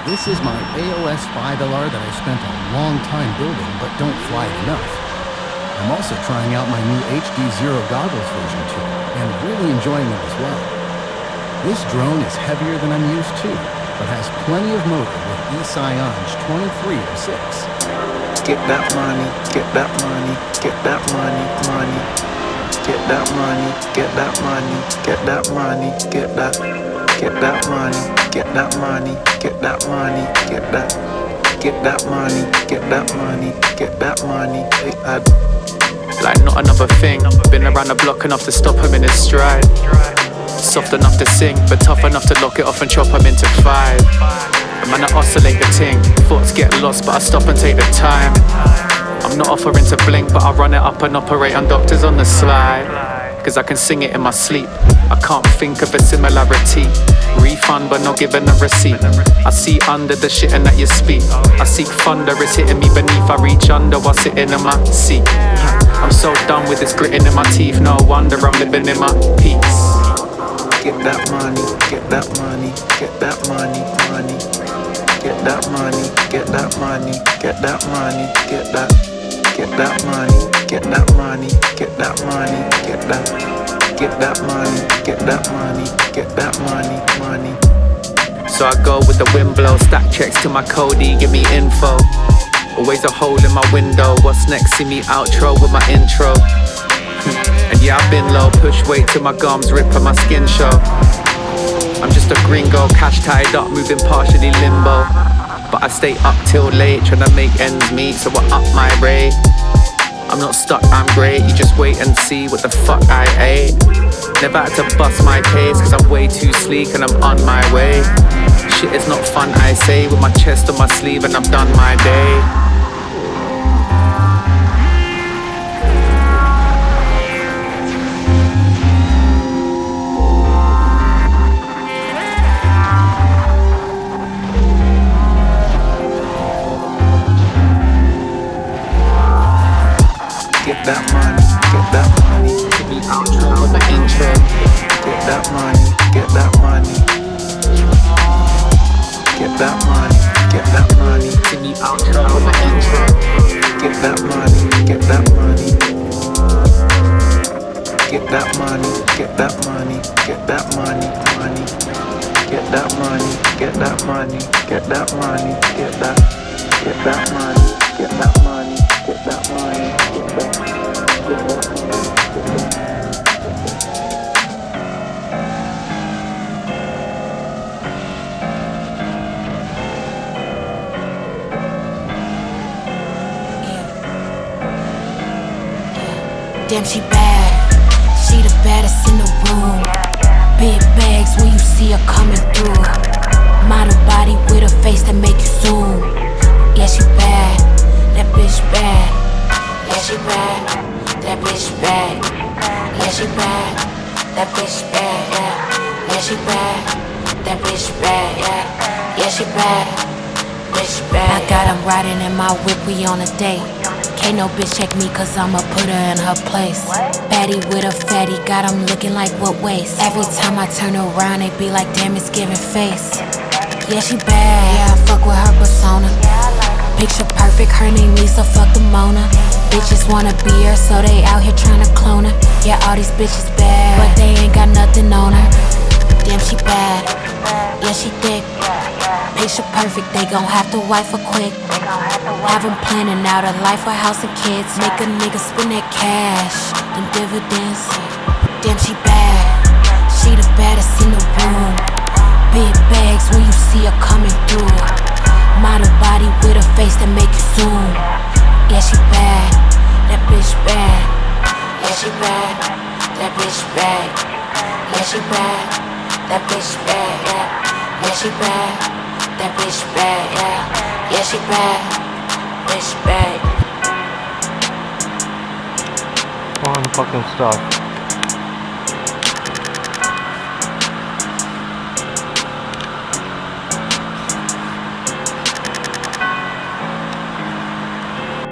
This is my AOS 5LR that I spent a long time building but don't fly enough. I'm also trying out my new HDZero goggles version 2 and really enjoying them as well. This drone is heavier than I'm used to, but has plenty of motor with eScience 2306. Get that money, get that money, get that money, money. Get that money, get that money, get that money, get that money, get that money, get that money, get that money, get that money, get that money, get that money. Like not another thing. Been around the block enough to stop him in his stride. Soft enough to sing, but tough enough to lock it off and chop him into 5. The man I oscillate the ting. Thoughts get lost, but I stop and take the time. I'm not offering to blink, but I run it up and operate on doctors on the slide. Cause I can sing it in my sleep. I can't think of a similarity. Refund but not given a receipt. I see under the shitting that you speak. I seek thunder, it's hitting me beneath. I reach under while sitting in my seat. I'm so done with this gritting in my teeth. No wonder I'm living in my peace. Get that money, get that money, get that money, money. Get that money, get that money, get that money, get that money, get that money, get that money, get that money, get that money, get that money, money. So I go with the wind blow, stack checks to my Cody, give me info. Always a hole in my window, what's next? See me outro with my intro. And yeah, I've been low, push weight till my gums rip and my skin show. I'm just a gringo, cash tied up, moving partially limbo. But I stay up till late, trying to make ends meet, so I up my rate. I'm not stuck, I'm great, you just wait and see what the fuck I ate. Never had to bust my case, cause I'm way too sleek and I'm on my way. Shit is not fun, I say, with my chest on my sleeve and I've done my day. Get that money, get that money. Give me outro with the intro. Get that money, get that money. Get that money, get that money. Give me outro with the intro. Get that money, get that money. Get that money, get that money, get that money, money. Get that money, get that money, get that money, get that money, get that money, get that money, get that money. Damn, she bad. She the baddest in the room. Big bags when you see her coming through. Model body with a face that make you zoom. Yeah, she bad. That bitch bad. Yeah, she bad. That bitch bad. Yeah, she bad. That bitch bad. Yeah, yeah, she bad. That bitch bad. Yeah, yeah, she bad. Bitch bad. I got him riding in my whip, we on a date. Can't no bitch check me cause I'ma put her in her place. Baddie with a fatty, got him looking like what waist. Every time I turn around, they be like, damn, it's giving face. Yeah, she bad, yeah, I fuck with her persona. Picture perfect, her name Lisa, fuck the Mona. Bitches wanna be her, so they out here tryna clone her. Yeah, all these bitches bad, but they ain't got nothing on her. Damn, she bad, yeah, she thick. Picture perfect, they gon' have to wife her quick. Have them planning out a life with house and kids. Make a nigga spend that cash, them dividends. Damn, she bad, she the baddest in the room. Big bags when you see her coming through. Model body with a face that make you zoom. Yeah, she bad, that bitch bad. Yeah, she bad, that bitch bad. Yeah, she bad, that bitch bad. Yeah, yeah, she bad, that bitch bad. Yeah, yeah, she bad, bitch bad. Come on, fucking stop.